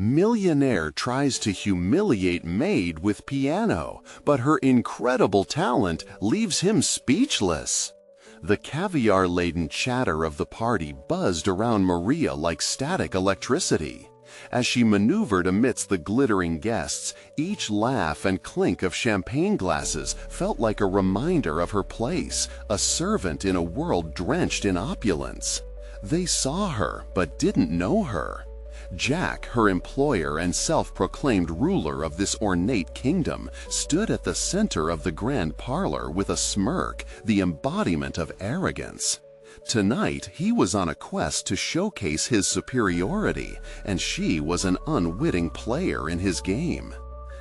Millionaire tries to humiliate Maid with piano, but her incredible talent leaves him speechless. The caviar-laden chatter of the party buzzed around Maria like static electricity. As she maneuvered amidst the glittering guests, each laugh and clink of champagne glasses felt like a reminder of her place, a servant in a world drenched in opulence. They saw her, but didn't know her. Jack, her employer and self-proclaimed ruler of this ornate kingdom, stood at the center of the grand parlor with a smirk, the embodiment of arrogance. Tonight, he was on a quest to showcase his superiority, and she was an unwitting player in his game.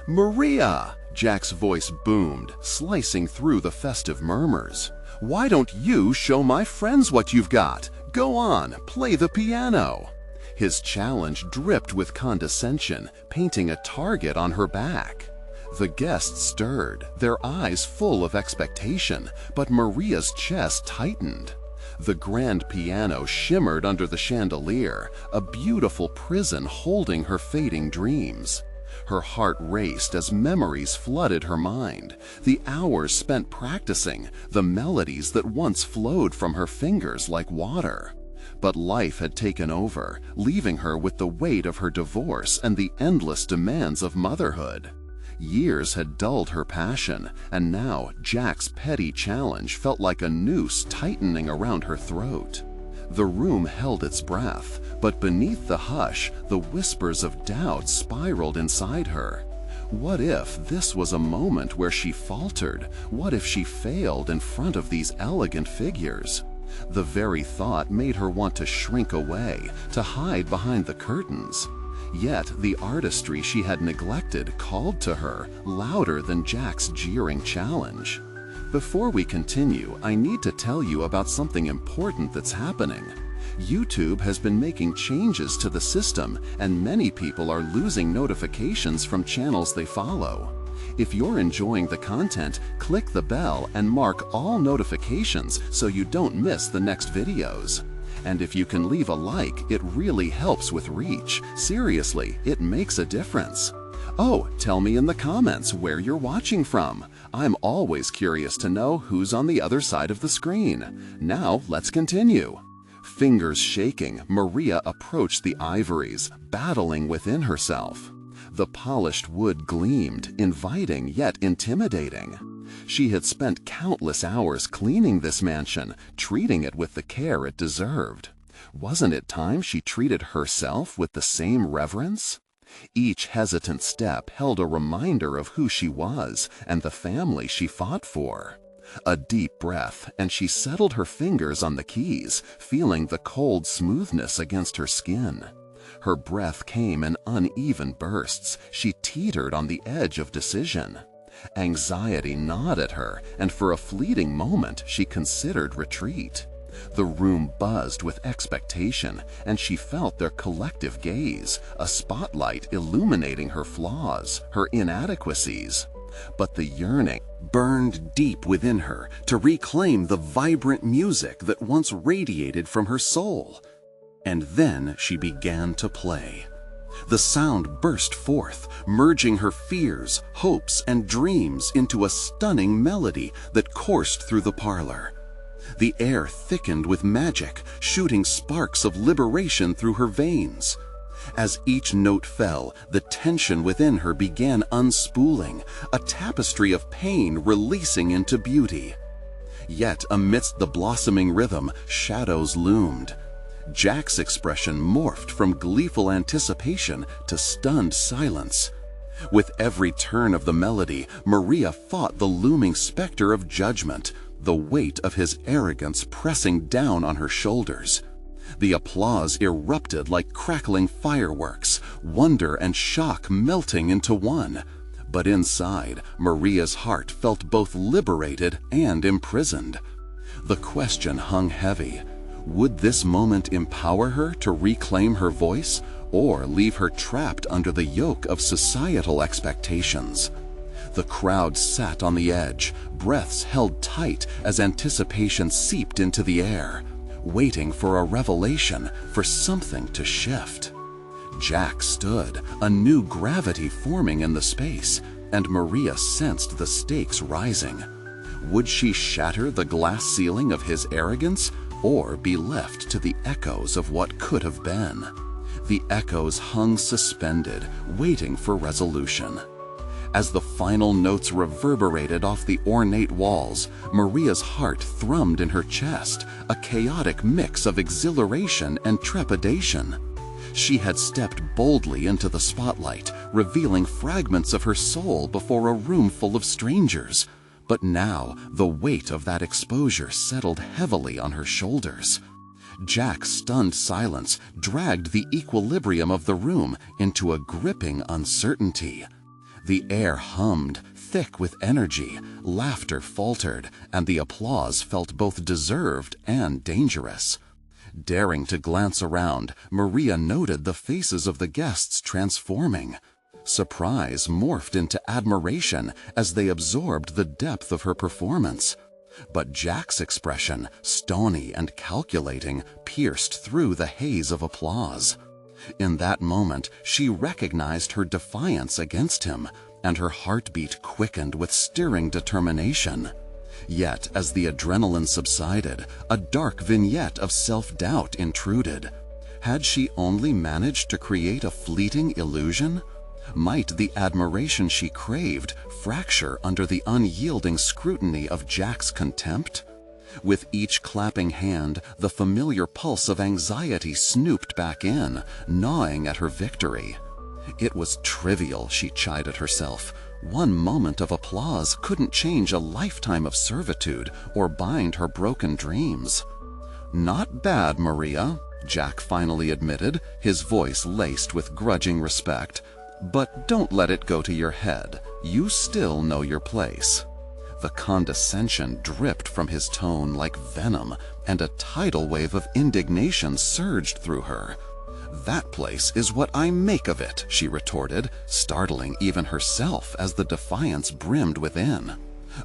"Maria!" Jack's voice boomed, slicing through the festive murmurs. "Why don't you show my friends what you've got? Go on, play the piano." His challenge dripped with condescension, painting a target on her back. The guests stirred, their eyes full of expectation, but Maria's chest tightened. The grand piano shimmered under the chandelier, a beautiful prison holding her fading dreams. Her heart raced as memories flooded her mind, the hours spent practicing, the melodies that once flowed from her fingers like water. But life had taken over, leaving her with the weight of her divorce and the endless demands of motherhood. Years had dulled her passion, and now Jack's petty challenge felt like a noose tightening around her throat. The room held its breath, but beneath the hush, the whispers of doubt spiraled inside her. What if this was a moment where she faltered? What if she failed in front of these elegant figures? The very thought made her want to shrink away, to hide behind the curtains. Yet the artistry she had neglected called to her, louder than Jack's jeering challenge. Before we continue, I need to tell you about something important that's happening. YouTube has been making changes to the system, and many people are losing notifications from channels they follow. If you're enjoying the content, click the bell and mark all notifications so you don't miss the next videos. And if you can leave a like, it really helps with reach. Seriously, it makes a difference. Oh, tell me in the comments where you're watching from. I'm always curious to know who's on the other side of the screen. Now, let's continue. Fingers shaking, Maria approached the ivories, battling within herself. The polished wood gleamed, inviting yet intimidating. She had spent countless hours cleaning this mansion, treating it with the care it deserved. Wasn't it time she treated herself with the same reverence? Each hesitant step held a reminder of who she was and the family she fought for. A deep breath, and she settled her fingers on the keys, feeling the cold smoothness against her skin. Her breath came in uneven bursts. She teetered on the edge of decision. Anxiety gnawed at her, and for a fleeting moment she considered retreat. The room buzzed with expectation, and she felt their collective gaze, a spotlight illuminating her flaws, her inadequacies. But the yearning burned deep within her to reclaim the vibrant music that once radiated from her soul. And then she began to play. The sound burst forth, merging her fears, hopes, and dreams into a stunning melody that coursed through the parlor. The air thickened with magic, shooting sparks of liberation through her veins. As each note fell, the tension within her began unspooling, a tapestry of pain releasing into beauty. Yet amidst the blossoming rhythm, shadows loomed. Jack's expression morphed from gleeful anticipation to stunned silence. With every turn of the melody, Maria fought the looming specter of judgment, the weight of his arrogance pressing down on her shoulders. The applause erupted like crackling fireworks, wonder and shock melting into one. But inside, Maria's heart felt both liberated and imprisoned. The question hung heavy. Would this moment empower her to reclaim her voice, or leave her trapped under the yoke of societal expectations? The crowd sat on the edge, breaths held tight as anticipation seeped into the air, waiting for a revelation, for something to shift. Jack stood, a new gravity forming in the space, and Maria sensed the stakes rising. Would she shatter the glass ceiling of his arrogance, or be left to the echoes of what could have been? The echoes hung suspended, waiting for resolution. As the final notes reverberated off the ornate walls, Maria's heart thrummed in her chest, a chaotic mix of exhilaration and trepidation. She had stepped boldly into the spotlight, revealing fragments of her soul before a room full of strangers. But now, the weight of that exposure settled heavily on her shoulders. Jack's stunned silence dragged the equilibrium of the room into a gripping uncertainty. The air hummed, thick with energy, laughter faltered, and the applause felt both deserved and dangerous. Daring to glance around, Maria noted the faces of the guests transforming. Surprise morphed into admiration as they absorbed the depth of her performance. But Jack's expression, stony and calculating, pierced through the haze of applause. In that moment, she recognized her defiance against him, and her heartbeat quickened with stirring determination. Yet, as the adrenaline subsided, a dark vignette of self-doubt intruded. Had she only managed to create a fleeting illusion? Might the admiration she craved fracture under the unyielding scrutiny of Jack's contempt? With each clapping hand, the familiar pulse of anxiety snooped back in, gnawing at her victory. It was trivial, she chided herself. One moment of applause couldn't change a lifetime of servitude or bind her broken dreams. "Not bad, Maria," Jack finally admitted, his voice laced with grudging respect. "But don't let it go to your head. You still know your place." The condescension dripped from his tone like venom, and a tidal wave of indignation surged through her. "That place is what I make of it," she retorted, startling even herself as the defiance brimmed within.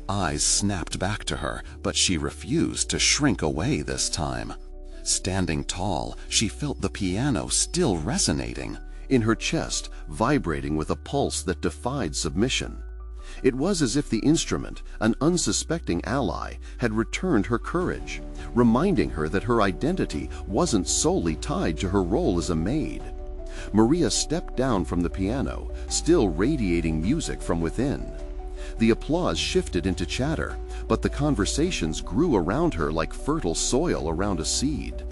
Eyes snapped back to her, but she refused to shrink away this time. Standing tall, she felt the piano still resonating in her chest, vibrating with a pulse that defied submission. It was as if the instrument, an unsuspecting ally, had returned her courage, reminding her that her identity wasn't solely tied to her role as a maid. Maria stepped down from the piano, still radiating music from within. The applause shifted into chatter, but the conversations grew around her like fertile soil around a seed.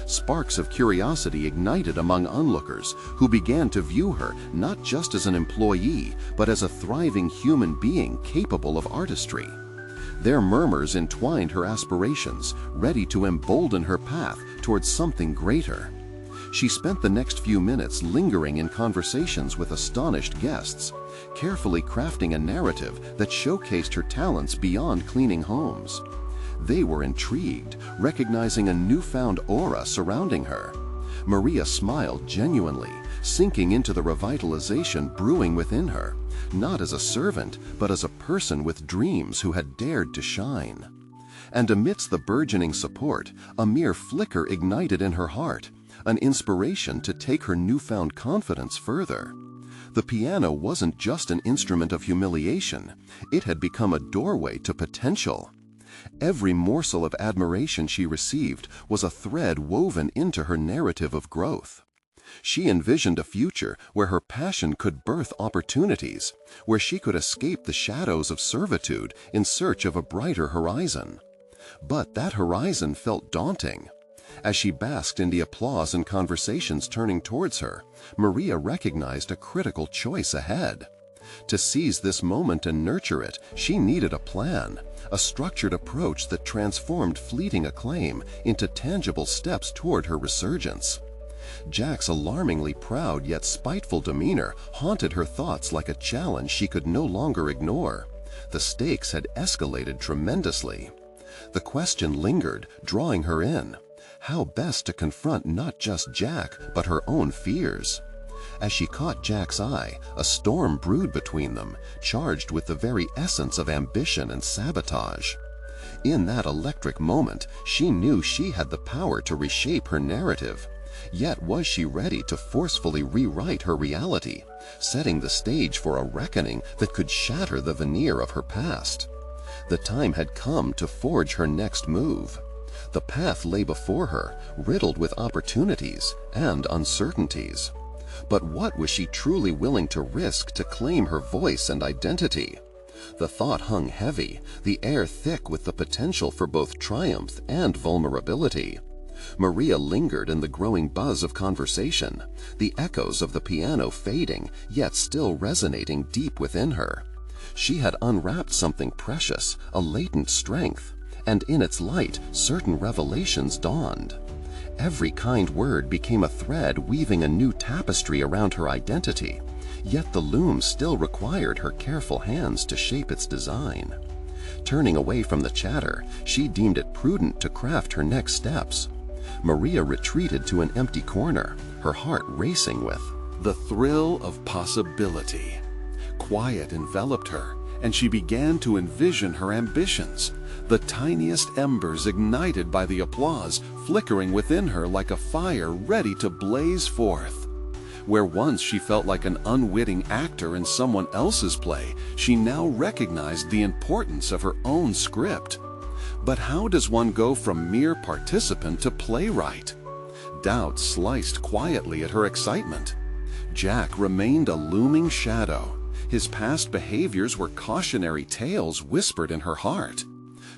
Sparks of curiosity ignited among onlookers, who began to view her not just as an employee, but as a thriving human being capable of artistry. Their murmurs entwined her aspirations, ready to embolden her path towards something greater. She spent the next few minutes lingering in conversations with astonished guests, carefully crafting a narrative that showcased her talents beyond cleaning homes. They were intrigued, recognizing a newfound aura surrounding her. Maria smiled genuinely, sinking into the revitalization brewing within her, not as a servant, but as a person with dreams who had dared to shine. And amidst the burgeoning support, a mere flicker ignited in her heart, an inspiration to take her newfound confidence further. The piano wasn't just an instrument of humiliation, it had become a doorway to potential. Every morsel of admiration she received was a thread woven into her narrative of growth. She envisioned a future where her passion could birth opportunities, where she could escape the shadows of servitude in search of a brighter horizon. But that horizon felt daunting. As she basked in the applause and conversations turning towards her, Maria recognized a critical choice ahead. To seize this moment and nurture it, she needed a plan, a structured approach that transformed fleeting acclaim into tangible steps toward her resurgence. Jack's alarmingly proud yet spiteful demeanor haunted her thoughts like a challenge she could no longer ignore. The stakes had escalated tremendously. The question lingered, drawing her in. How best to confront not just Jack, but her own fears? As she caught Jack's eye, a storm brewed between them, charged with the very essence of ambition and sabotage. In that electric moment, she knew she had the power to reshape her narrative. Yet was she ready to forcefully rewrite her reality, setting the stage for a reckoning that could shatter the veneer of her past? The time had come to forge her next move. The path lay before her, riddled with opportunities and uncertainties. But what was she truly willing to risk to claim her voice and identity? The thought hung heavy, the air thick with the potential for both triumph and vulnerability. Maria lingered in the growing buzz of conversation, the echoes of the piano fading, yet still resonating deep within her. She had unwrapped something precious, a latent strength, and in its light, certain revelations dawned. Every kind word became a thread weaving a new tapestry around her identity, yet the loom still required her careful hands to shape its design. Turning away from the chatter, she deemed it prudent to craft her next steps. Maria retreated to an empty corner, her heart racing with the thrill of possibility. Quiet enveloped her, and she began to envision her ambitions, the tiniest embers ignited by the applause flickering within her like a fire ready to blaze forth. Where once she felt like an unwitting actor in someone else's play, she now recognized the importance of her own script. But how does one go from mere participant to playwright? Doubt sliced quietly at her excitement. Jack remained a looming shadow. His past behaviors were cautionary tales whispered in her heart.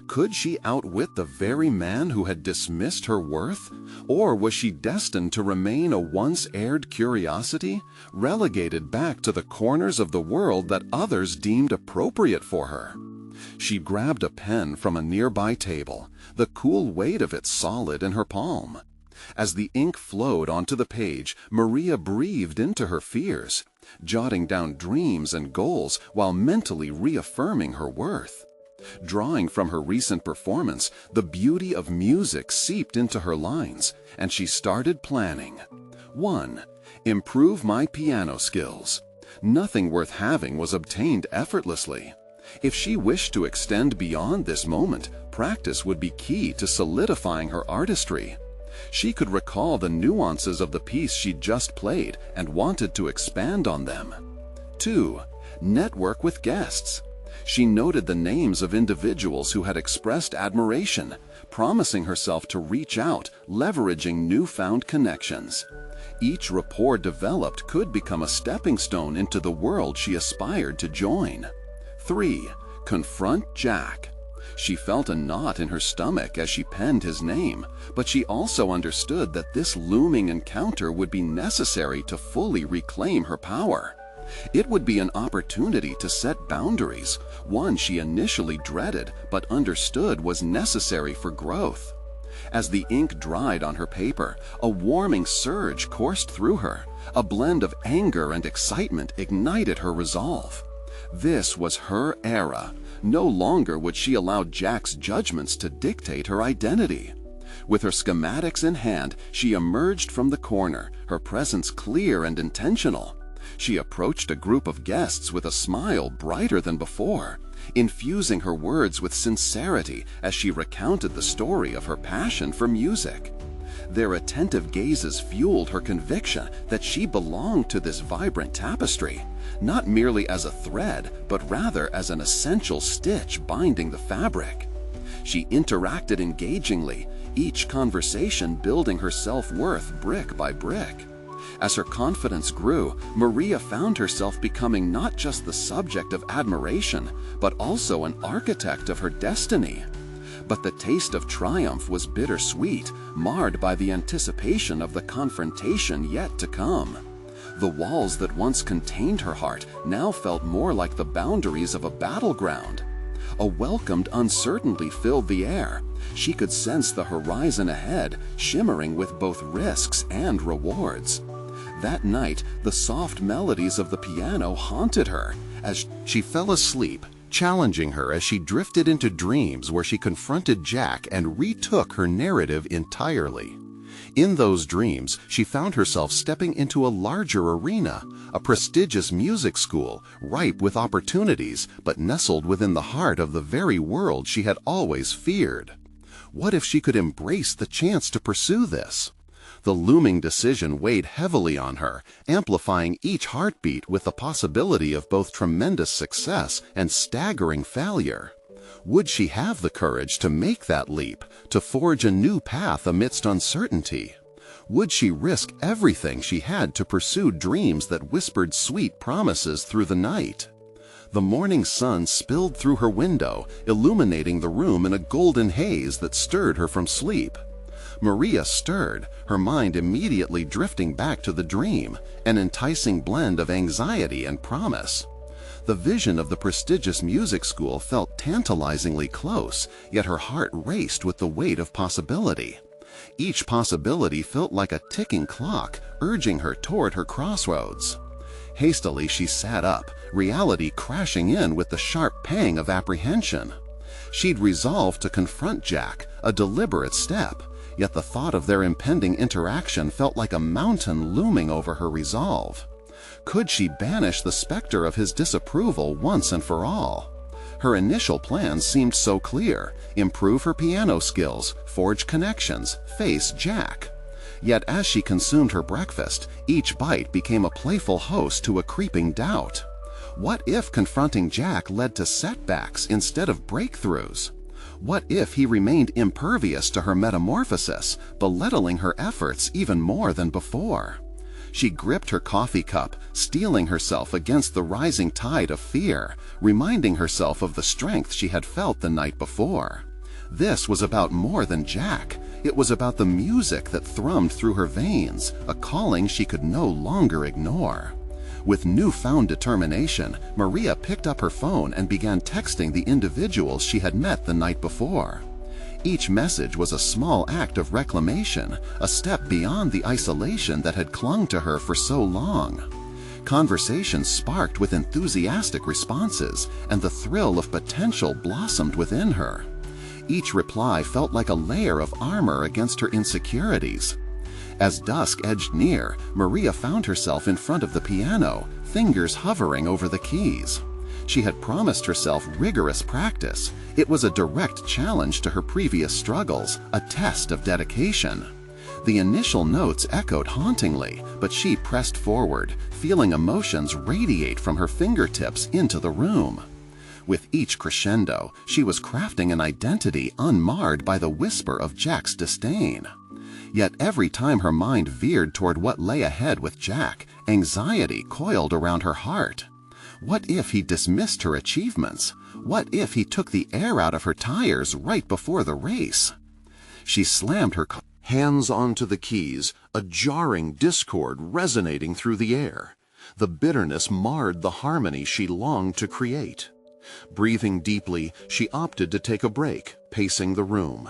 Could she outwit the very man who had dismissed her worth? Or was she destined to remain a once-aired curiosity, relegated back to the corners of the world that others deemed appropriate for her? She grabbed a pen from a nearby table, the cool weight of it solid in her palm. As the ink flowed onto the page, Maria breathed into her fears, jotting down dreams and goals while mentally reaffirming her worth. Drawing from her recent performance, the beauty of music seeped into her lines, and she started planning. 1. Improve my piano skills. Nothing worth having was obtained effortlessly. If she wished to extend beyond this moment, practice would be key to solidifying her artistry. She could recall the nuances of the piece she'd just played and wanted to expand on them. 2. Network with guests. She noted the names of individuals who had expressed admiration, promising herself to reach out, leveraging newfound connections. Each rapport developed could become a stepping stone into the world she aspired to join. 3. Confront Jack. She felt a knot in her stomach as she penned his name, but she also understood that this looming encounter would be necessary to fully reclaim her power. It would be an opportunity to set boundaries, one she initially dreaded but understood was necessary for growth. As the ink dried on her paper, a warming surge coursed through her. A blend of anger and excitement ignited her resolve. This was her era. No longer would she allow Jack's judgments to dictate her identity. With her schematics in hand, she emerged from the corner, her presence clear and intentional. She approached a group of guests with a smile brighter than before, infusing her words with sincerity as she recounted the story of her passion for music. Their attentive gazes fueled her conviction that she belonged to this vibrant tapestry, not merely as a thread, but rather as an essential stitch binding the fabric. She interacted engagingly, each conversation building her self-worth brick by brick. As her confidence grew, Maria found herself becoming not just the subject of admiration, but also an architect of her destiny. But the taste of triumph was bittersweet, marred by the anticipation of the confrontation yet to come. The walls that once contained her heart now felt more like the boundaries of a battleground. A welcomed uncertainty filled the air. She could sense the horizon ahead, shimmering with both risks and rewards. That night, the soft melodies of the piano haunted her as she fell asleep, challenging her as she drifted into dreams where she confronted Jack and retook her narrative entirely. In those dreams, she found herself stepping into a larger arena, a prestigious music school, ripe with opportunities, but nestled within the heart of the very world she had always feared. What if she could embrace the chance to pursue this? The looming decision weighed heavily on her, amplifying each heartbeat with the possibility of both tremendous success and staggering failure. Would she have the courage to make that leap, to forge a new path amidst uncertainty? Would she risk everything she had to pursue dreams that whispered sweet promises through the night? The morning sun spilled through her window, illuminating the room in a golden haze that stirred her from sleep. Maria stirred, her mind immediately drifting back to the dream, an enticing blend of anxiety and promise. The vision of the prestigious music school felt tantalizingly close, yet her heart raced with the weight of possibility. Each possibility felt like a ticking clock, urging her toward her crossroads. Hastily she sat up, reality crashing in with the sharp pang of apprehension. She'd resolved to confront Jack, a deliberate step, yet the thought of their impending interaction felt like a mountain looming over her resolve. Could she banish the specter of his disapproval once and for all? Her initial plans seemed so clear: improve her piano skills, forge connections, face Jack. Yet as she consumed her breakfast, each bite became a playful host to a creeping doubt. What if confronting Jack led to setbacks instead of breakthroughs? What if he remained impervious to her metamorphosis, belittling her efforts even more than before? She gripped her coffee cup, steeling herself against the rising tide of fear, reminding herself of the strength she had felt the night before. This was about more than Jack. It was about the music that thrummed through her veins, a calling she could no longer ignore. With newfound determination, Maria picked up her phone and began texting the individuals she had met the night before. Each message was a small act of reclamation, a step beyond the isolation that had clung to her for so long. Conversations sparked with enthusiastic responses, and the thrill of potential blossomed within her. Each reply felt like a layer of armor against her insecurities. As dusk edged near, Maria found herself in front of the piano, fingers hovering over the keys. She had promised herself rigorous practice. It was a direct challenge to her previous struggles, a test of dedication. The initial notes echoed hauntingly, but she pressed forward, feeling emotions radiate from her fingertips into the room. With each crescendo, she was crafting an identity unmarred by the whisper of Jack's disdain. Yet every time her mind veered toward what lay ahead with Jack, anxiety coiled around her heart. What if he dismissed her achievements? What if he took the air out of her tires right before the race? She slammed her hands onto the keys, a jarring discord resonating through the air. The bitterness marred the harmony she longed to create. Breathing deeply, she opted to take a break, pacing the room.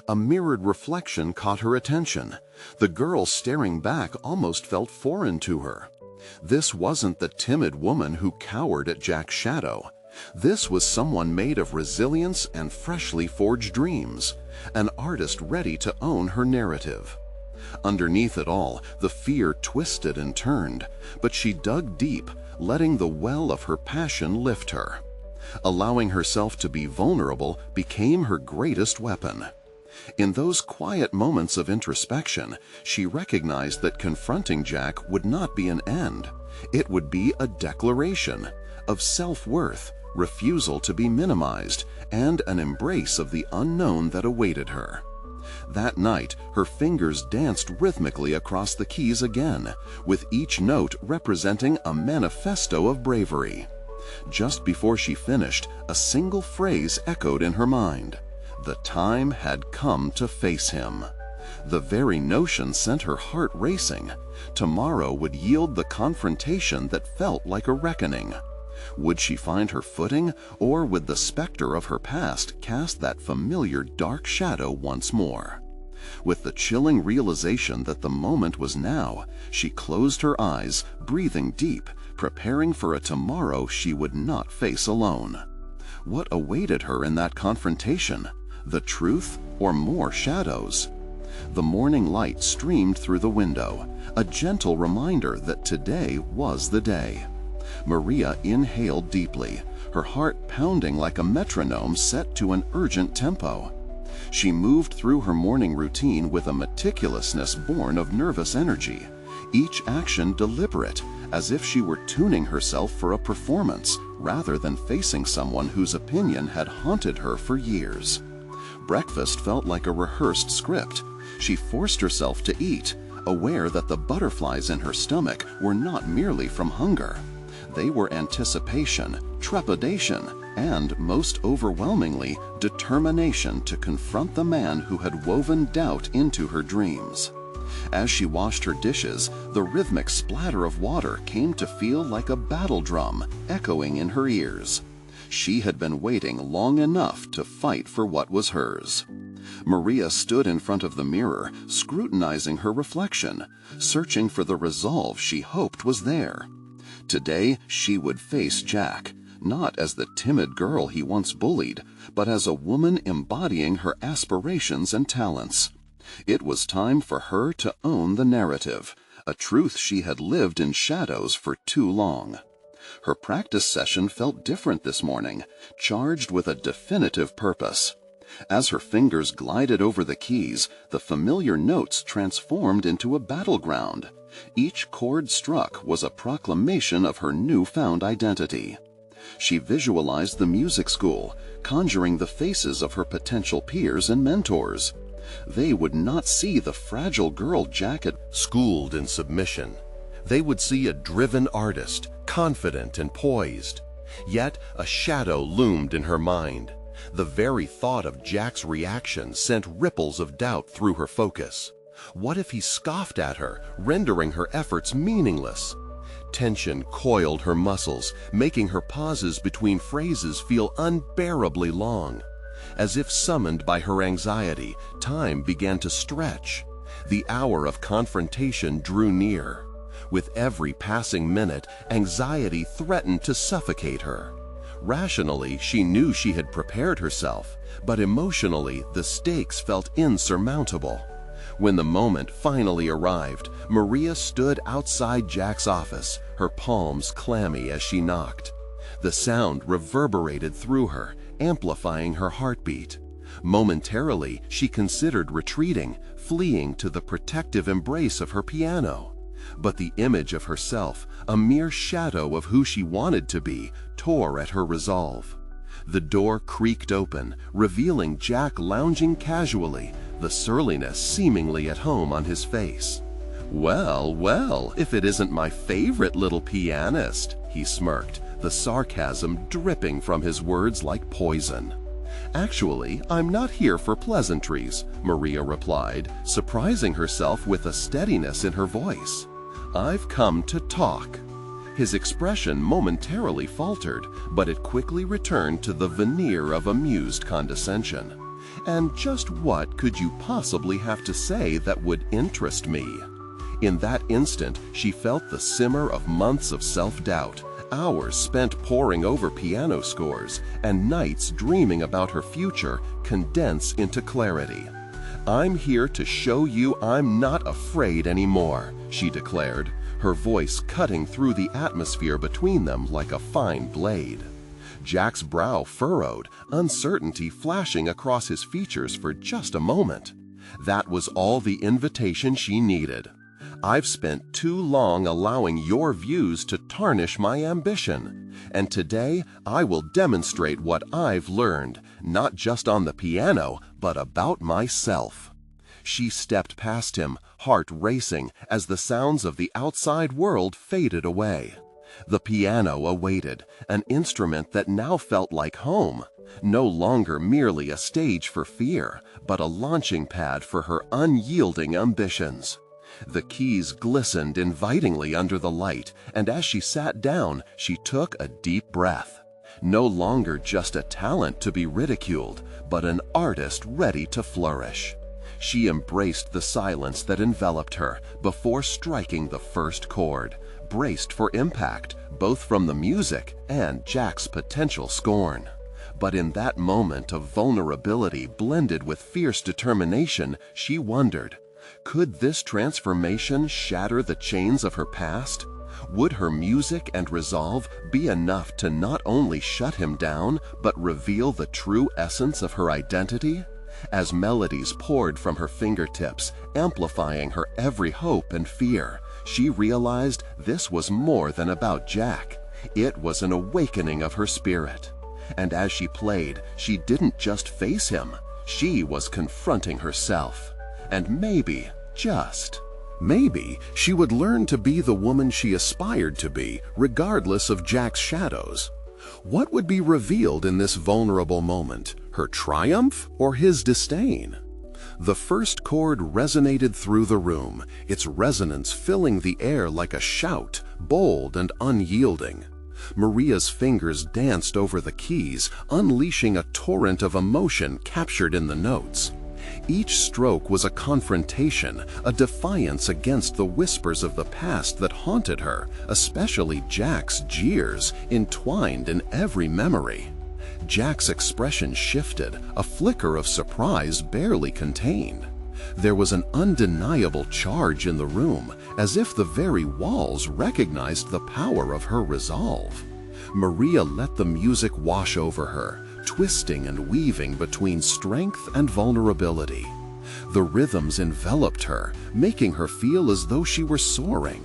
A mirrored reflection caught her attention. The girl staring back almost felt foreign to her. This wasn't the timid woman who cowered at Jack's shadow. This was someone made of resilience and freshly forged dreams, an artist ready to own her narrative. Underneath it all, the fear twisted and turned, but she dug deep, letting the well of her passion lift her. Allowing herself to be vulnerable became her greatest weapon. In those quiet moments of introspection, she recognized that confronting Jack would not be an end. It would be a declaration of self-worth, refusal to be minimized, and an embrace of the unknown that awaited her. That night, her fingers danced rhythmically across the keys again, with each note representing a manifesto of bravery. Just before she finished, a single phrase echoed in her mind. The time had come to face him. The very notion sent her heart racing. Tomorrow would yield the confrontation that felt like a reckoning. Would she find her footing, or would the specter of her past cast that familiar dark shadow once more? With the chilling realization that the moment was now, she closed her eyes, breathing deep, preparing for a tomorrow she would not face alone. What awaited her in that confrontation? The truth or more shadows? The morning light streamed through the window, a gentle reminder that today was the day. Maria inhaled deeply, her heart pounding like a metronome set to an urgent tempo. She moved through her morning routine with a meticulous meticulousness born of nervous energy, each action deliberate, as if she were tuning herself for a performance rather than facing someone whose opinion had haunted her for years. Breakfast felt like a rehearsed script. She forced herself to eat, aware that the butterflies in her stomach were not merely from hunger. They were anticipation, trepidation, and, most overwhelmingly, determination to confront the man who had woven doubt into her dreams. As she washed her dishes, the rhythmic splatter of water came to feel like a battle drum echoing in her ears. She had been waiting long enough to fight for what was hers. Maria stood in front of the mirror, scrutinizing her reflection, searching for the resolve she hoped was there. Today she would face Jack, not as the timid girl he once bullied, but as a woman embodying her aspirations and talents. It was time for her to own the narrative, a truth she had lived in shadows for too long. Her practice session felt different this morning, charged with a definitive purpose. As her fingers glided over the keys, the familiar notes transformed into a battleground. Each chord struck was a proclamation of her newfound identity. She visualized the music school, conjuring the faces of her potential peers and mentors. They would not see the fragile girl Jack had schooled in submission. They would see a driven artist, confident and poised. Yet a shadow loomed in her mind. The very thought of Jack's reaction sent ripples of doubt through her focus. What if he scoffed at her, rendering her efforts meaningless? Tension coiled her muscles, making her pauses between phrases feel unbearably long. As if summoned by her anxiety, time began to stretch. The hour of confrontation drew near. With every passing minute, anxiety threatened to suffocate her. Rationally, she knew she had prepared herself, but emotionally, the stakes felt insurmountable. When the moment finally arrived, Maria stood outside Jack's office, her palms clammy as she knocked. The sound reverberated through her, amplifying her heartbeat. Momentarily, she considered retreating, fleeing to the protective embrace of her piano. But the image of herself, a mere shadow of who she wanted to be, tore at her resolve. The door creaked open, revealing Jack lounging casually, the surliness seemingly at home on his face. "Well, well, if it isn't my favorite little pianist," he smirked, the sarcasm dripping from his words like poison. "Actually, I'm not here for pleasantries," Maria replied, surprising herself with a steadiness in her voice. "I've come to talk." His expression momentarily faltered, but it quickly returned to the veneer of amused condescension. "And just what could you possibly have to say that would interest me?" In that instant, she felt the simmer of months of self-doubt, hours spent poring over piano scores, and nights dreaming about her future condense into clarity. "I'm here to show you I'm not afraid anymore," she declared, her voice cutting through the atmosphere between them like a fine blade. Jack's brow furrowed, uncertainty flashing across his features for just a moment. That was all the invitation she needed. "I've spent too long allowing your views to tarnish my ambition, and today I will demonstrate what I've learned, not just on the piano, but about myself." She stepped past him, heart racing as the sounds of the outside world faded away. The piano awaited, an instrument that now felt like home, no longer merely a stage for fear, but a launching pad for her unyielding ambitions. The keys glistened invitingly under the light, and as she sat down, she took a deep breath. No longer just a talent to be ridiculed, but an artist ready to flourish. She embraced the silence that enveloped her before striking the first chord, braced for impact, both from the music and Jack's potential scorn. But in that moment of vulnerability blended with fierce determination, she wondered, could this transformation shatter the chains of her past? Would her music and resolve be enough to not only shut him down, but reveal the true essence of her identity? As melodies poured from her fingertips, amplifying her every hope and fear, she realized this was more than about Jack. It was an awakening of her spirit. And as she played, she didn't just face him, she was confronting herself. And maybe, just maybe, she would learn to be the woman she aspired to be, regardless of Jack's shadows. What would be revealed in this vulnerable moment? Her triumph or his disdain? The first chord resonated through the room, its resonance filling the air like a shout, bold and unyielding. Maria's fingers danced over the keys, unleashing a torrent of emotion captured in the notes. Each stroke was a confrontation, a defiance against the whispers of the past that haunted her, especially Jack's jeers entwined in every memory. Jack's expression shifted, a flicker of surprise barely contained. There was an undeniable charge in the room, as if the very walls recognized the power of her resolve. Maria let the music wash over her, twisting and weaving between strength and vulnerability. The rhythms enveloped her, making her feel as though she were soaring.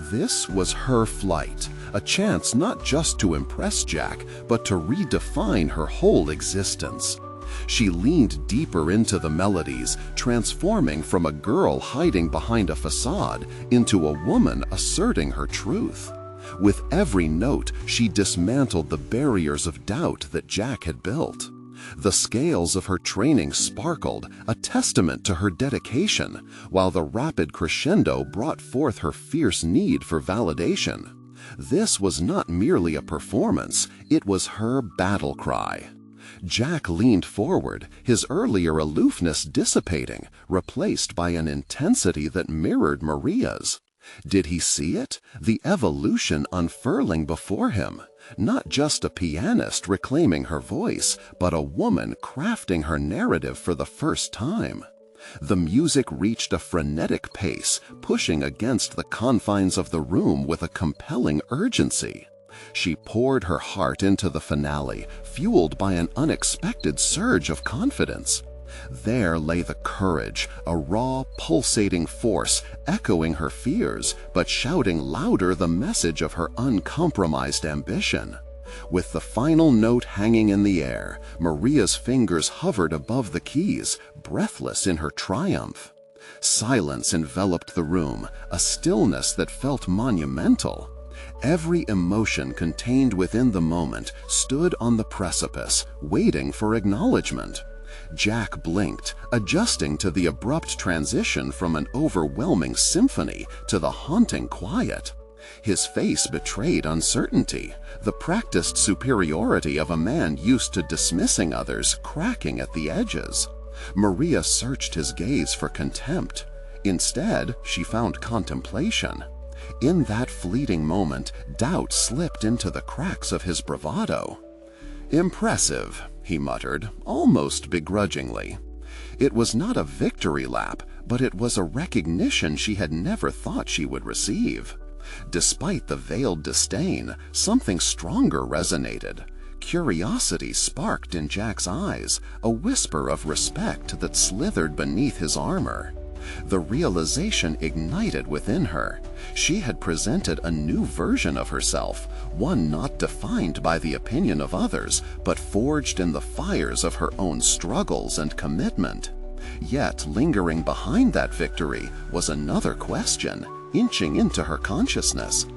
This was her flight, a chance not just to impress Jack, but to redefine her whole existence. She leaned deeper into the melodies, transforming from a girl hiding behind a facade into a woman asserting her truth. With every note, she dismantled the barriers of doubt that Jack had built. The scales of her training sparkled, a testament to her dedication, while the rapid crescendo brought forth her fierce need for validation. This was not merely a performance, it was her battle cry. Jack leaned forward, his earlier aloofness dissipating, replaced by an intensity that mirrored Maria's. Did he see it? The evolution unfurling before him. Not just a pianist reclaiming her voice, but a woman crafting her narrative for the first time. The music reached a frenetic pace, pushing against the confines of the room with a compelling urgency. She poured her heart into the finale, fueled by an unexpected surge of confidence. There lay the courage, a raw, pulsating force, echoing her fears, but shouting louder the message of her uncompromised ambition. With the final note hanging in the air, Maria's fingers hovered above the keys, breathless in her triumph. Silence enveloped the room, a stillness that felt monumental. Every emotion contained within the moment stood on the precipice, waiting for acknowledgement. Jack blinked, adjusting to the abrupt transition from an overwhelming symphony to the haunting quiet. His face betrayed uncertainty, the practiced superiority of a man used to dismissing others, cracking at the edges. Maria searched his gaze for contempt. Instead, she found contemplation. In that fleeting moment, doubt slipped into the cracks of his bravado. "Impressive," he muttered, almost begrudgingly. It was not a victory lap, but it was a recognition she had never thought she would receive. Despite the veiled disdain, something stronger resonated. Curiosity sparked in Jack's eyes, a whisper of respect that slithered beneath his armor. The realization ignited within her. She had presented a new version of herself, one not defined by the opinion of others, but forged in the fires of her own struggles and commitment. Yet, lingering behind that victory was another question, inching into her consciousness.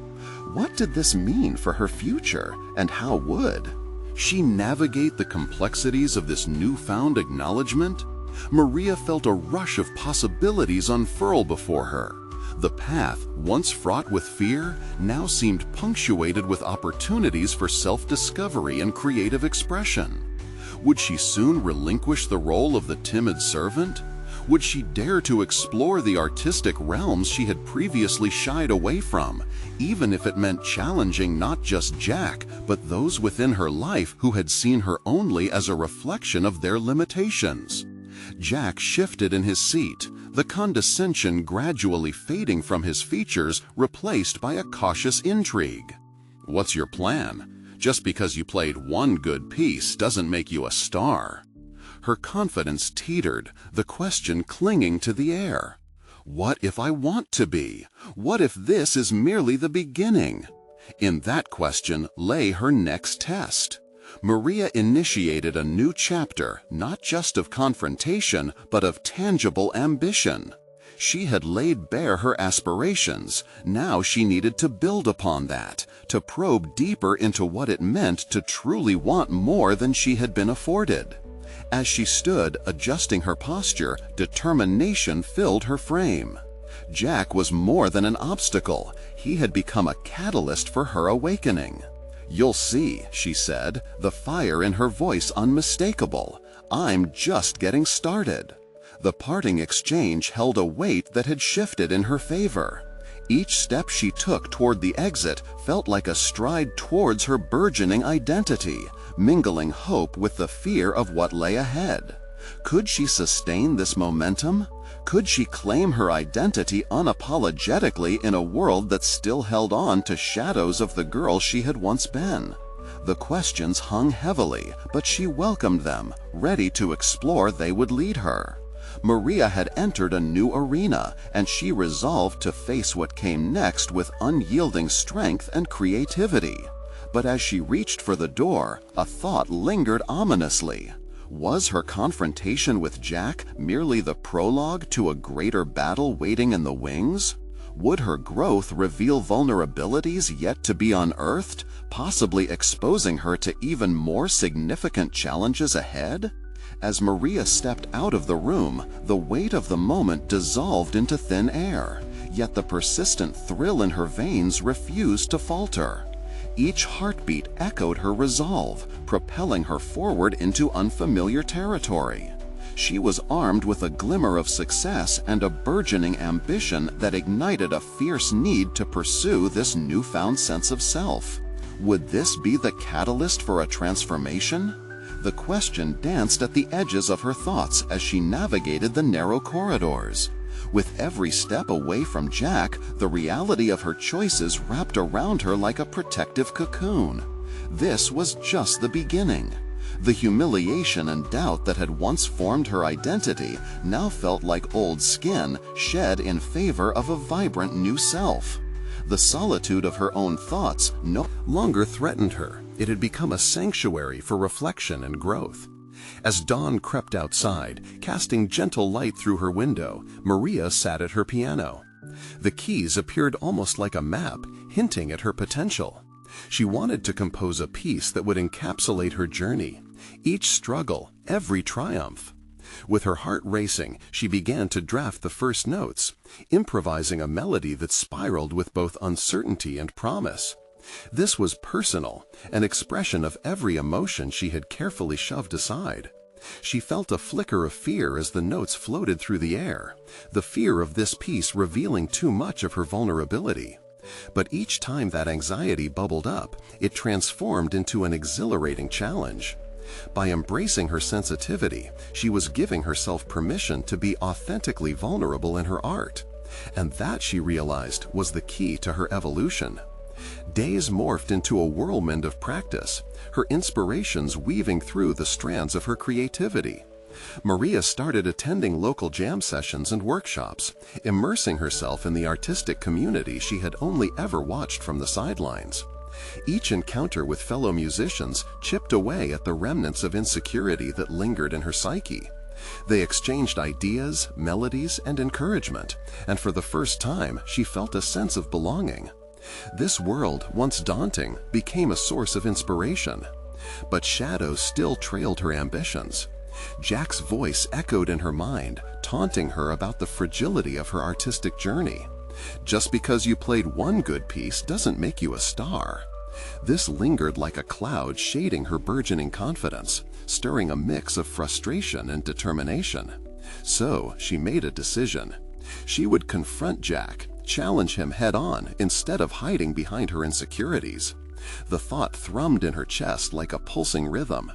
What did this mean for her future, and how would she navigate the complexities of this newfound acknowledgement? Maria felt a rush of possibilities unfurl before her. The path, once fraught with fear, now seemed punctuated with opportunities for self-discovery and creative expression. Would she soon relinquish the role of the timid servant? Would she dare to explore the artistic realms she had previously shied away from, even if it meant challenging not just Jack, but those within her life who had seen her only as a reflection of their limitations? Jack shifted in his seat, the condescension gradually fading from his features, replaced by a cautious intrigue. "What's your plan? Just because you played one good piece doesn't make you a star." Her confidence teetered, the question clinging to the air. What if I want to be? What if this is merely the beginning? In that question lay her next test. Maria initiated a new chapter, not just of confrontation, but of tangible ambition. She had laid bare her aspirations. Now she needed to build upon that, to probe deeper into what it meant to truly want more than she had been afforded. As she stood, adjusting her posture, determination filled her frame. Jack was more than an obstacle. He had become a catalyst for her awakening. "You'll see," she said, the fire in her voice unmistakable. "I'm just getting started." The parting exchange held a weight that had shifted in her favor. Each step she took toward the exit felt like a stride towards her burgeoning identity, mingling hope with the fear of what lay ahead. Could she sustain this momentum? Could she claim her identity unapologetically in a world that still held on to shadows of the girl she had once been? The questions hung heavily, but she welcomed them, ready to explore they would lead her. Maria had entered a new arena, and she resolved to face what came next with unyielding strength and creativity. But as she reached for the door, a thought lingered ominously. Was her confrontation with Jack merely the prologue to a greater battle waiting in the wings? Would her growth reveal vulnerabilities yet to be unearthed, possibly exposing her to even more significant challenges ahead? As Maria stepped out of the room, the weight of the moment dissolved into thin air, yet the persistent thrill in her veins refused to falter. Each heartbeat echoed her resolve, propelling her forward into unfamiliar territory. She was armed with a glimmer of success and a burgeoning ambition that ignited a fierce need to pursue this newfound sense of self. Would this be the catalyst for a transformation? The question danced at the edges of her thoughts as she navigated the narrow corridors. With every step away from Jack, the reality of her choices wrapped around her like a protective cocoon. This was just the beginning. The humiliation and doubt that had once formed her identity now felt like old skin shed in favor of a vibrant new self. The solitude of her own thoughts no longer threatened her. It had become a sanctuary for reflection and growth. As dawn crept outside, casting gentle light through her window, Maria sat at her piano. The keys appeared almost like a map, hinting at her potential. She wanted to compose a piece that would encapsulate her journey, each struggle, every triumph. With her heart racing, she began to draft the first notes, improvising a melody that spiraled with both uncertainty and promise. This was personal, an expression of every emotion she had carefully shoved aside. She felt a flicker of fear as the notes floated through the air, the fear of this piece revealing too much of her vulnerability. But each time that anxiety bubbled up, it transformed into an exhilarating challenge. By embracing her sensitivity, she was giving herself permission to be authentically vulnerable in her art. And that, she realized, was the key to her evolution. Days morphed into a whirlwind of practice, her inspirations weaving through the strands of her creativity. Maria started attending local jam sessions and workshops, immersing herself in the artistic community she had only ever watched from the sidelines. Each encounter with fellow musicians chipped away at the remnants of insecurity that lingered in her psyche. They exchanged ideas, melodies, and encouragement, and for the first time she felt a sense of belonging. This world, once daunting, became a source of inspiration. But shadows still trailed her ambitions. Jack's voice echoed in her mind, taunting her about the fragility of her artistic journey. Just because you played one good piece doesn't make you a star. This lingered like a cloud shading her burgeoning confidence, stirring a mix of frustration and determination. So she made a decision. She would confront Jack, challenge him head-on instead of hiding behind her insecurities. The thought thrummed in her chest like a pulsing rhythm.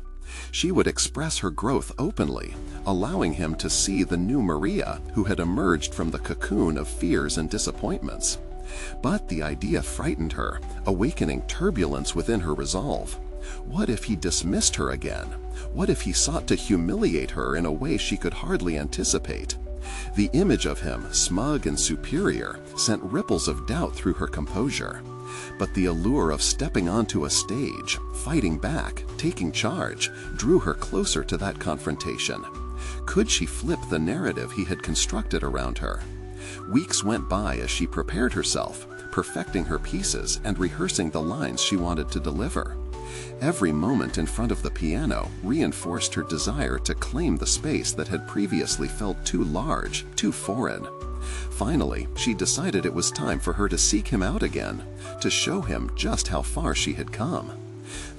She would express her growth openly, allowing him to see the new Maria who had emerged from the cocoon of fears and disappointments. But the idea frightened her, awakening turbulence within her resolve. What if he dismissed her again? What if he sought to humiliate her in a way she could hardly anticipate? The image of him, smug and superior, sent ripples of doubt through her composure. But the allure of stepping onto a stage, fighting back, taking charge, drew her closer to that confrontation. Could she flip the narrative he had constructed around her? Weeks went by as she prepared herself, perfecting her pieces and rehearsing the lines she wanted to deliver. Every moment in front of the piano reinforced her desire to claim the space that had previously felt too large, too foreign. Finally, she decided it was time for her to seek him out again, to show him just how far she had come.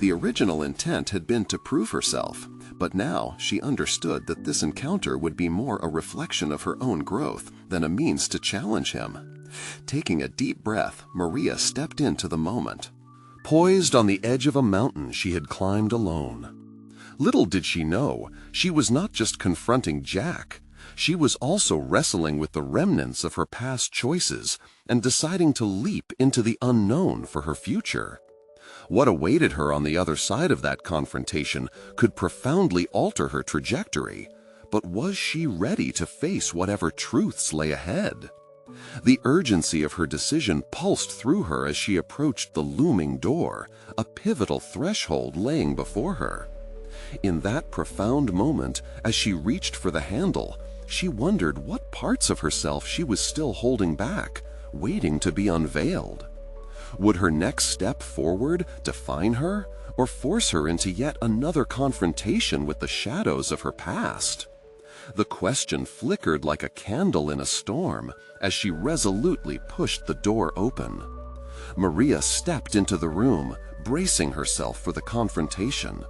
The original intent had been to prove herself, but now she understood that this encounter would be more a reflection of her own growth than a means to challenge him. Taking a deep breath, Maria stepped into the moment. Poised on the edge of a mountain she had climbed alone. Little did she know, she was not just confronting Jack. She was also wrestling with the remnants of her past choices and deciding to leap into the unknown for her future. What awaited her on the other side of that confrontation could profoundly alter her trajectory, but was she ready to face whatever truths lay ahead? The urgency of her decision pulsed through her as she approached the looming door, a pivotal threshold laying before her. In that profound moment, as she reached for the handle, she wondered what parts of herself she was still holding back, waiting to be unveiled. Would her next step forward define her, or force her into yet another confrontation with the shadows of her past? The question flickered like a candle in a storm as she resolutely pushed the door open. Maria stepped into the room, bracing herself for the confrontation.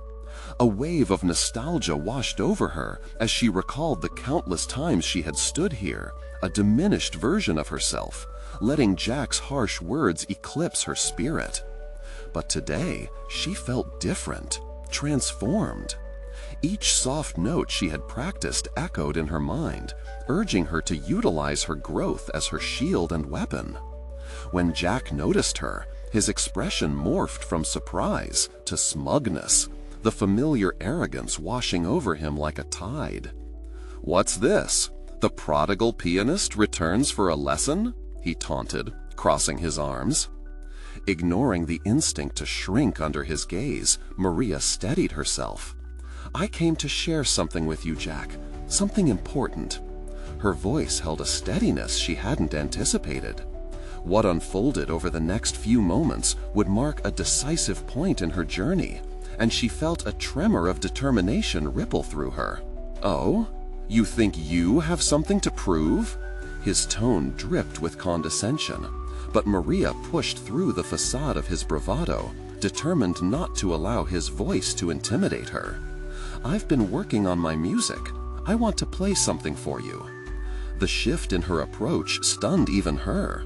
A wave of nostalgia washed over her as she recalled the countless times she had stood here, a diminished version of herself, letting Jack's harsh words eclipse her spirit. But today, she felt different, transformed. Each soft note she had practiced echoed in her mind, urging her to utilize her growth as her shield and weapon. When Jack noticed her, his expression morphed from surprise to smugness, the familiar arrogance washing over him like a tide. "What's this? The prodigal pianist returns for a lesson?" he taunted, crossing his arms. Ignoring the instinct to shrink under his gaze, Maria steadied herself. "I came to share something with you, Jack, something important." Her voice held a steadiness she hadn't anticipated. What unfolded over the next few moments would mark a decisive point in her journey, and she felt a tremor of determination ripple through her. "Oh? You think you have something to prove?" His tone dripped with condescension, but Maria pushed through the facade of his bravado, determined not to allow his voice to intimidate her. "I've been working on my music. I want to play something for you." The shift in her approach stunned even her.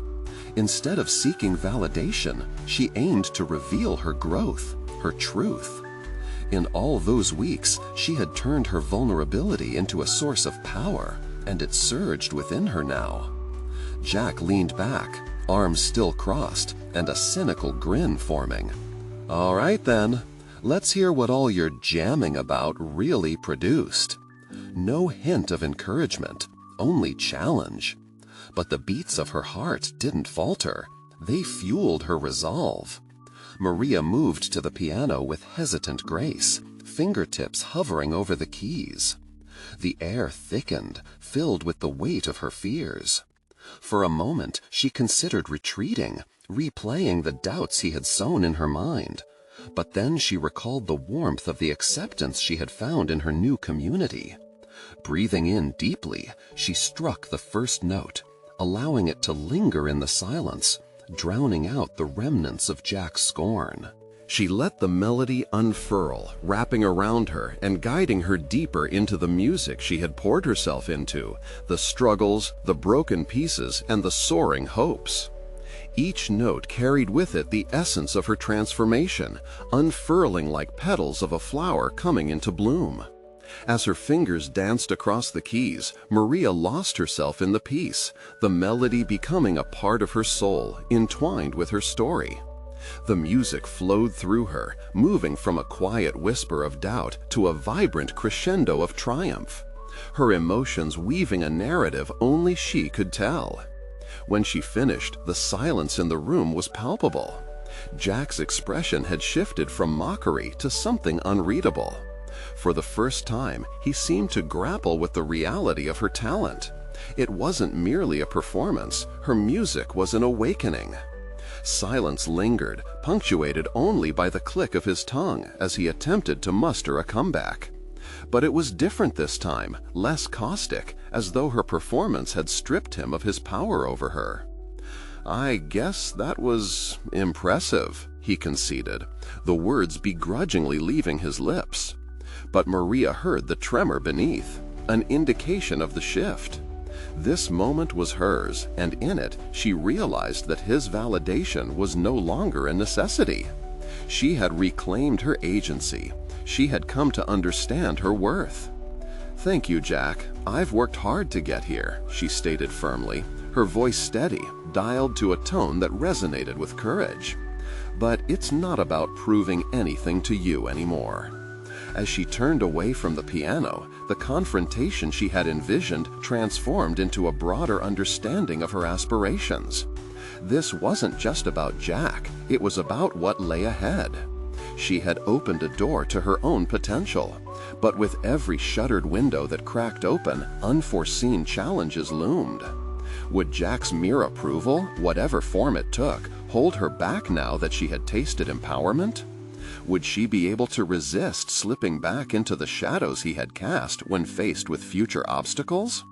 Instead of seeking validation, she aimed to reveal her growth, her truth. In all those weeks, she had turned her vulnerability into a source of power, and it surged within her now. Jack leaned back, arms still crossed, and a cynical grin forming. "All right then, let's hear what all your jamming about really produced." No hint of encouragement, only challenge. But the beats of her heart didn't falter. They fueled her resolve. Maria moved to the piano with hesitant grace, fingertips hovering over the keys. The air thickened, filled with the weight of her fears. For a moment, she considered retreating, replaying the doubts he had sown in her mind. But then she recalled the warmth of the acceptance she had found in her new community. Breathing in deeply, she struck the first note, allowing it to linger in the silence, drowning out the remnants of Jack's scorn. She let the melody unfurl, wrapping around her and guiding her deeper into the music she had poured herself into, the struggles, the broken pieces, and the soaring hopes. Each note carried with it the essence of her transformation, unfurling like petals of a flower coming into bloom. As her fingers danced across the keys, Maria lost herself in the piece, the melody becoming a part of her soul, entwined with her story. The music flowed through her, moving from a quiet whisper of doubt to a vibrant crescendo of triumph, her emotions weaving a narrative only she could tell. When she finished, the silence in the room was palpable. Jack's expression had shifted from mockery to something unreadable. For the first time, he seemed to grapple with the reality of her talent. It wasn't merely a performance, her music was an awakening. Silence lingered, punctuated only by the click of his tongue as he attempted to muster a comeback. But it was different this time, less caustic, as though her performance had stripped him of his power over her. "I guess that was impressive," he conceded, the words begrudgingly leaving his lips. But Maria heard the tremor beneath, an indication of the shift. This moment was hers, and in it she realized that his validation was no longer a necessity. She had reclaimed her agency. She had come to understand her worth. "Thank you, Jack. I've worked hard to get here," she stated firmly, her voice steady, dialed to a tone that resonated with courage. "But it's not about proving anything to you anymore." As she turned away from the piano, the confrontation she had envisioned transformed into a broader understanding of her aspirations. This wasn't just about Jack, it was about what lay ahead. She had opened a door to her own potential, but with every shuttered window that cracked open, unforeseen challenges loomed. Would Jack's mere approval, whatever form it took, hold her back now that she had tasted empowerment? Would she be able to resist slipping back into the shadows he had cast when faced with future obstacles?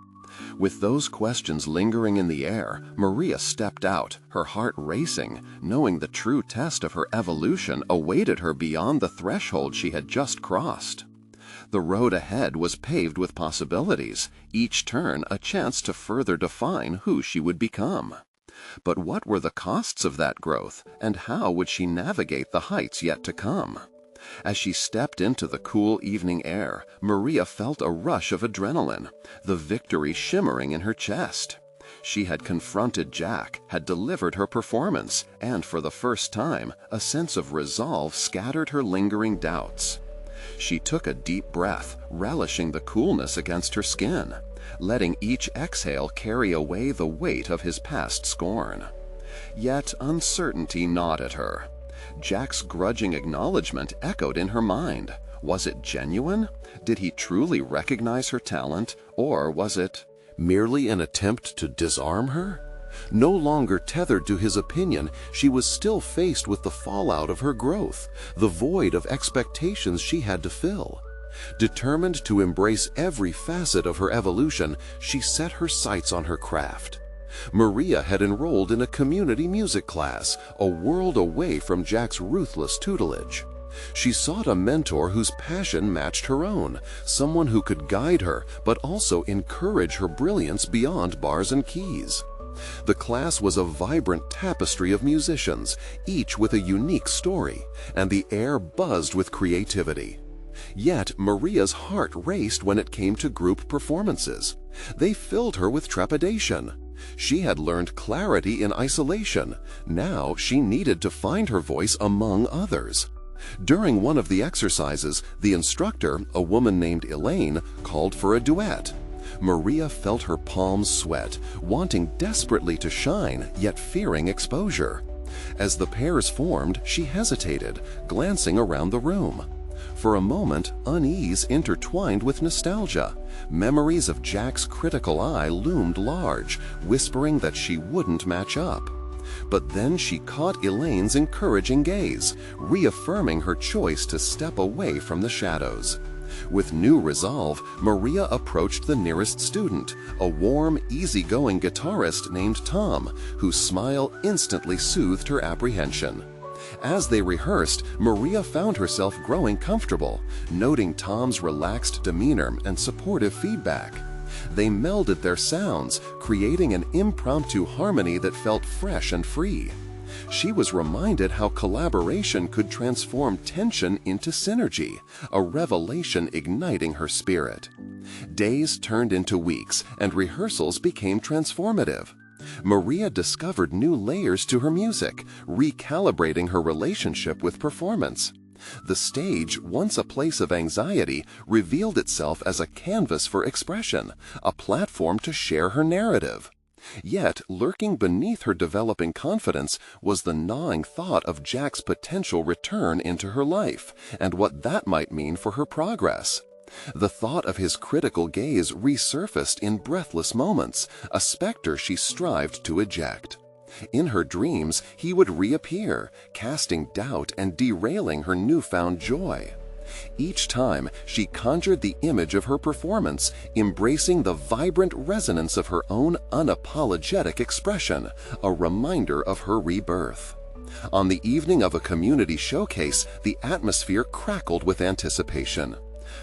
With those questions lingering in the air, Maria stepped out, her heart racing, knowing the true test of her evolution awaited her beyond the threshold she had just crossed. The road ahead was paved with possibilities, each turn a chance to further define who she would become. But what were the costs of that growth, and how would she navigate the heights yet to come? As she stepped into the cool evening air, Maria felt a rush of adrenaline, the victory shimmering in her chest. She had confronted Jack, had delivered her performance, and for the first time, a sense of resolve scattered her lingering doubts. She took a deep breath, relishing the coolness against her skin, letting each exhale carry away the weight of his past scorn. Yet uncertainty gnawed at her. Jack's grudging acknowledgement echoed in her mind. Was it genuine? Did he truly recognize her talent, or was it merely an attempt to disarm her? No longer tethered to his opinion, she was still faced with the fallout of her growth, the void of expectations she had to fill. Determined to embrace every facet of her evolution, she set her sights on her craft. Maria had enrolled in a community music class, a world away from Jack's ruthless tutelage. She sought a mentor whose passion matched her own, someone who could guide her but also encourage her brilliance beyond bars and keys. The class was a vibrant tapestry of musicians, each with a unique story, and the air buzzed with creativity. Yet Maria's heart raced when it came to group performances. They filled her with trepidation. She had learned clarity in isolation. Now she needed to find her voice among others. During one of the exercises, the instructor, a woman named Elaine, called for a duet. Maria felt her palms sweat, wanting desperately to shine, yet fearing exposure. As the pairs formed, she hesitated, glancing around the room. For a moment, unease intertwined with nostalgia. Memories of Jack's critical eye loomed large, whispering that she wouldn't match up. But then she caught Elaine's encouraging gaze, reaffirming her choice to step away from the shadows. With new resolve, Maria approached the nearest student, a warm, easygoing guitarist named Tom, whose smile instantly soothed her apprehension. As they rehearsed, Maria found herself growing comfortable, noting Tom's relaxed demeanor and supportive feedback. They melded their sounds, creating an impromptu harmony that felt fresh and free. She was reminded how collaboration could transform tension into synergy, a revelation igniting her spirit. Days turned into weeks, and rehearsals became transformative. Maria discovered new layers to her music, recalibrating her relationship with performance. The stage, once a place of anxiety, revealed itself as a canvas for expression, a platform to share her narrative. Yet, lurking beneath her developing confidence was the gnawing thought of Jack's potential return into her life, and what that might mean for her progress. The thought of his critical gaze resurfaced in breathless moments, a specter she strived to eject. In her dreams, he would reappear, casting doubt and derailing her newfound joy. Each time, she conjured the image of her performance, embracing the vibrant resonance of her own unapologetic expression, a reminder of her rebirth. On the evening of a community showcase, the atmosphere crackled with anticipation.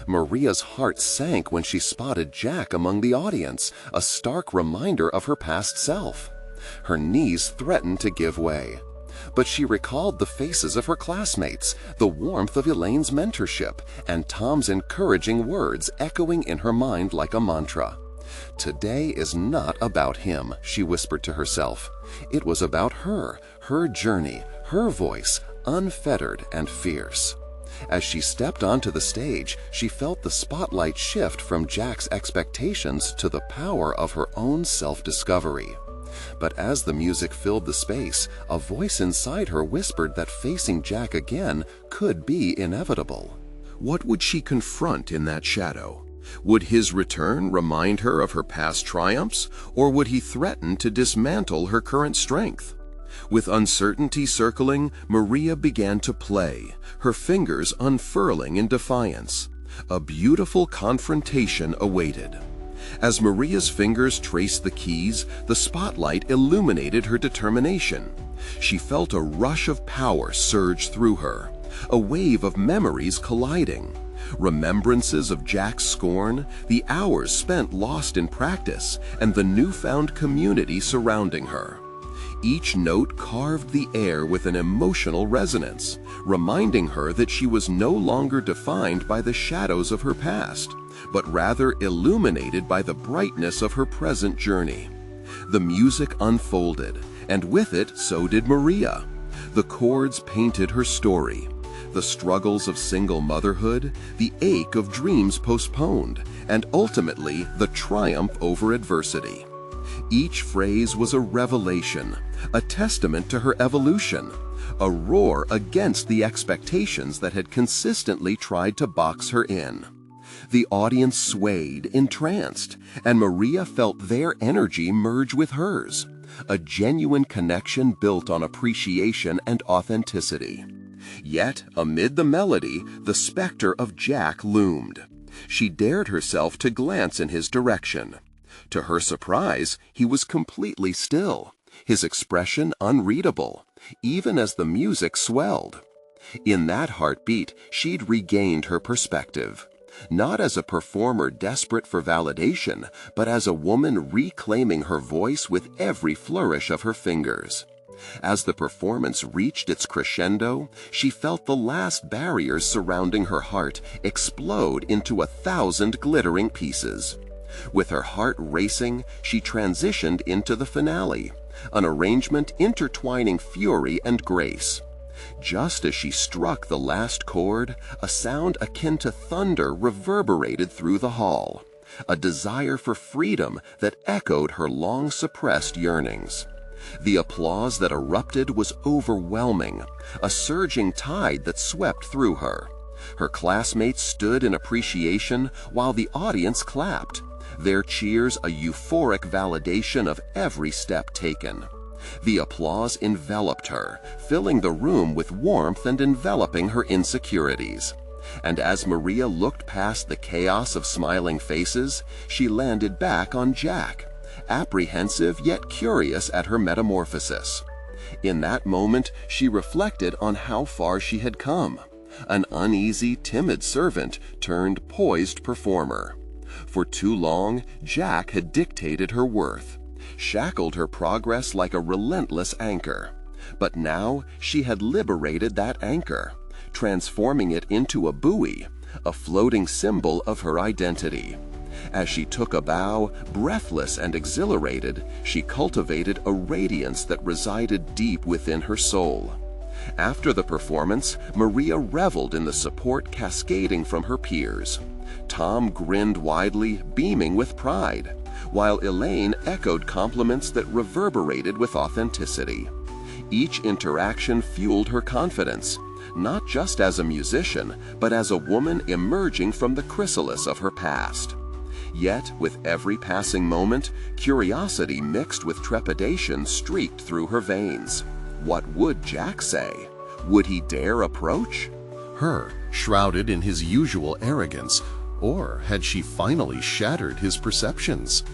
Maria's heart sank when she spotted Jack among the audience, a stark reminder of her past self. Her knees threatened to give way. But she recalled the faces of her classmates, the warmth of Elaine's mentorship, and Tom's encouraging words echoing in her mind like a mantra. "Today is not about him," she whispered to herself. It was about her journey, her voice, unfettered and fierce. As she stepped onto the stage, she felt the spotlight shift from Jack's expectations to the power of her own self-discovery. But as the music filled the space, a voice inside her whispered that facing Jack again could be inevitable. What would she confront in that shadow? Would his return remind her of her past triumphs, or would he threaten to dismantle her current strength? With uncertainty circling, Maria began to play, her fingers unfurling in defiance. A beautiful confrontation awaited. As Maria's fingers traced the keys, the spotlight illuminated her determination. She felt a rush of power surge through her, a wave of memories colliding. Remembrances of Jack's scorn, the hours spent lost in practice, and the newfound community surrounding her. Each note carved the air with an emotional resonance, reminding her that she was no longer defined by the shadows of her past, but rather illuminated by the brightness of her present journey. The music unfolded, and with it so did Maria. The chords painted her story, the struggles of single motherhood, the ache of dreams postponed, and ultimately the triumph over adversity. Each phrase was a revelation, a testament to her evolution, a roar against the expectations that had consistently tried to box her in. The audience swayed, entranced, and Maria felt their energy merge with hers, a genuine connection built on appreciation and authenticity. Yet, amid the melody, the specter of Jack loomed. She dared herself to glance in his direction. To her surprise, he was completely still, his expression unreadable, even as the music swelled. In that heartbeat, she'd regained her perspective. Not as a performer desperate for validation, but as a woman reclaiming her voice with every flourish of her fingers. As the performance reached its crescendo, she felt the last barriers surrounding her heart explode into 1,000 glittering pieces. With her heart racing, she transitioned into the finale, an arrangement intertwining fury and grace. Just as she struck the last chord, a sound akin to thunder reverberated through the hall, a desire for freedom that echoed her long-suppressed yearnings. The applause that erupted was overwhelming, a surging tide that swept through her. Her classmates stood in appreciation while the audience clapped, their cheers a euphoric validation of every step taken. The applause enveloped her, filling the room with warmth and enveloping her insecurities. And as Maria looked past the chaos of smiling faces, she landed back on Jack, apprehensive yet curious at her metamorphosis. In that moment, she reflected on how far she had come. An uneasy, timid servant turned poised performer. For too long, Jack had dictated her worth, shackled her progress like a relentless anchor. But now she had liberated that anchor, transforming it into a buoy, a floating symbol of her identity. As she took a bow, breathless and exhilarated, she cultivated a radiance that resided deep within her soul. After the performance, Maria reveled in the support cascading from her peers. Tom grinned widely, beaming with pride, while Elaine echoed compliments that reverberated with authenticity. Each interaction fueled her confidence, not just as a musician, but as a woman emerging from the chrysalis of her past. Yet, with every passing moment, curiosity mixed with trepidation streaked through her veins. What would Jack say? Would he dare approach her, shrouded in his usual arrogance, or had she finally shattered his perceptions?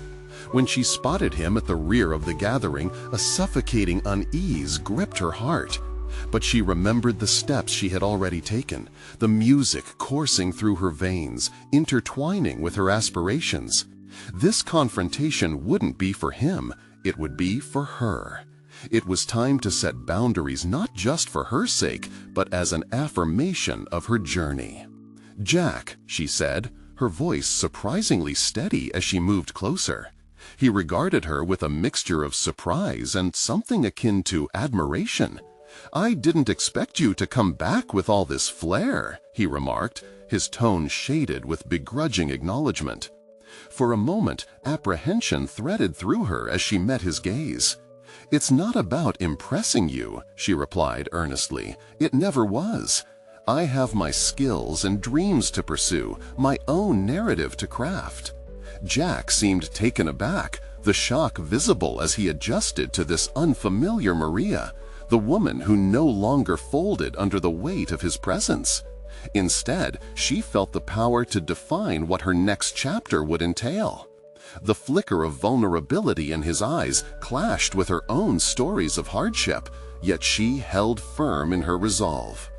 When she spotted him at the rear of the gathering, a suffocating unease gripped her heart. But she remembered the steps she had already taken, the music coursing through her veins, intertwining with her aspirations. This confrontation wouldn't be for him, it would be for her. It was time to set boundaries not just for her sake, but as an affirmation of her journey. "Jack," she said, her voice surprisingly steady as she moved closer. He regarded her with a mixture of surprise and something akin to admiration. "I didn't expect you to come back with all this flair," he remarked, his tone shaded with begrudging acknowledgement. For a moment, apprehension threaded through her as she met his gaze. "It's not about impressing you," she replied earnestly. "It never was. I have my skills and dreams to pursue, my own narrative to craft." Jack seemed taken aback, the shock visible as he adjusted to this unfamiliar Maria, the woman who no longer folded under the weight of his presence. Instead, she felt the power to define what her next chapter would entail. The flicker of vulnerability in his eyes clashed with her own stories of hardship, yet she held firm in her resolve.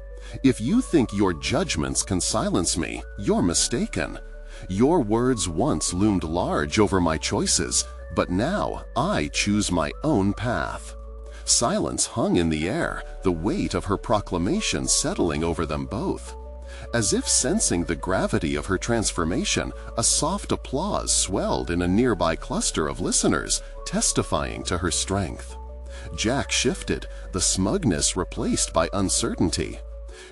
"If you think your judgments can silence me, you're mistaken. Your words once loomed large over my choices, but now I choose my own path." Silence hung in the air, the weight of her proclamation settling over them both. As if sensing the gravity of her transformation, a soft applause swelled in a nearby cluster of listeners, testifying to her strength. Jack shifted, the smugness replaced by uncertainty.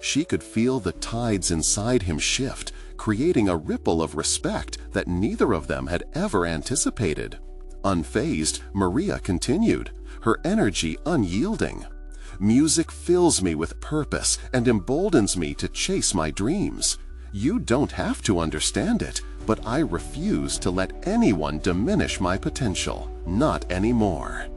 She could feel the tides inside him shift, creating a ripple of respect that neither of them had ever anticipated. Unfazed, Maria continued, her energy unyielding. "Music fills me with purpose and emboldens me to chase my dreams. You don't have to understand it, but I refuse to let anyone diminish my potential, not anymore."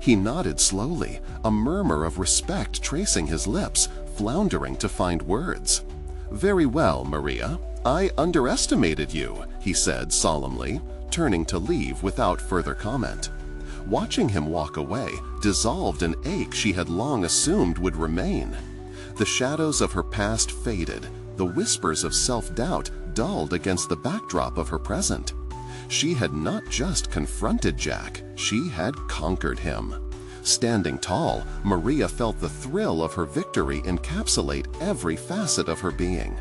He nodded slowly, a murmur of respect tracing his lips, floundering to find words. "Very well, Maria. I underestimated you," he said solemnly, turning to leave without further comment. Watching him walk away dissolved an ache she had long assumed would remain. The shadows of her past faded, the whispers of self-doubt dulled against the backdrop of her present. She had not just confronted Jack, she had conquered him. Standing tall, Maria felt the thrill of her victory encapsulate every facet of her being.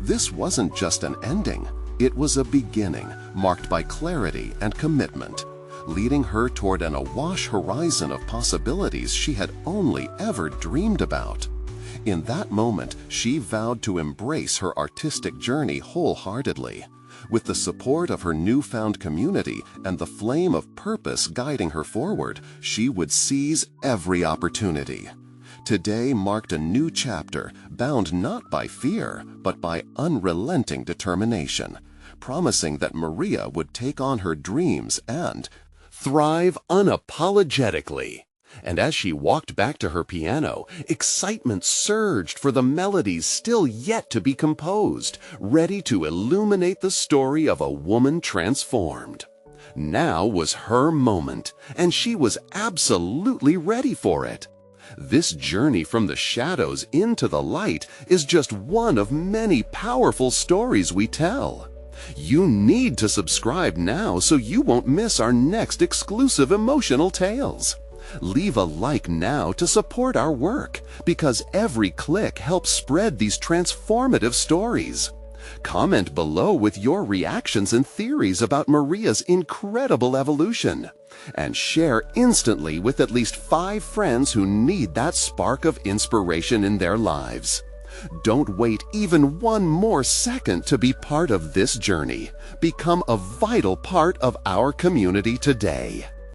This wasn't just an ending, it was a beginning marked by clarity and commitment, leading her toward an awash horizon of possibilities she had only ever dreamed about. In that moment, she vowed to embrace her artistic journey wholeheartedly. With the support of her newfound community and the flame of purpose guiding her forward, she would seize every opportunity. Today marked a new chapter, bound not by fear, but by unrelenting determination, promising that Maria would take on her dreams and thrive unapologetically. And as she walked back to her piano, excitement surged for the melodies still yet to be composed, ready to illuminate the story of a woman transformed. Now was her moment, and she was absolutely ready for it. This journey from the shadows into the light is just one of many powerful stories we tell. You need to subscribe now so you won't miss our next exclusive emotional tales. Leave a like now to support our work, because every click helps spread these transformative stories. Comment below with your reactions and theories about Maria's incredible evolution. And share instantly with at least 5 friends who need that spark of inspiration in their lives. Don't wait even one more second to be part of this journey. Become a vital part of our community today.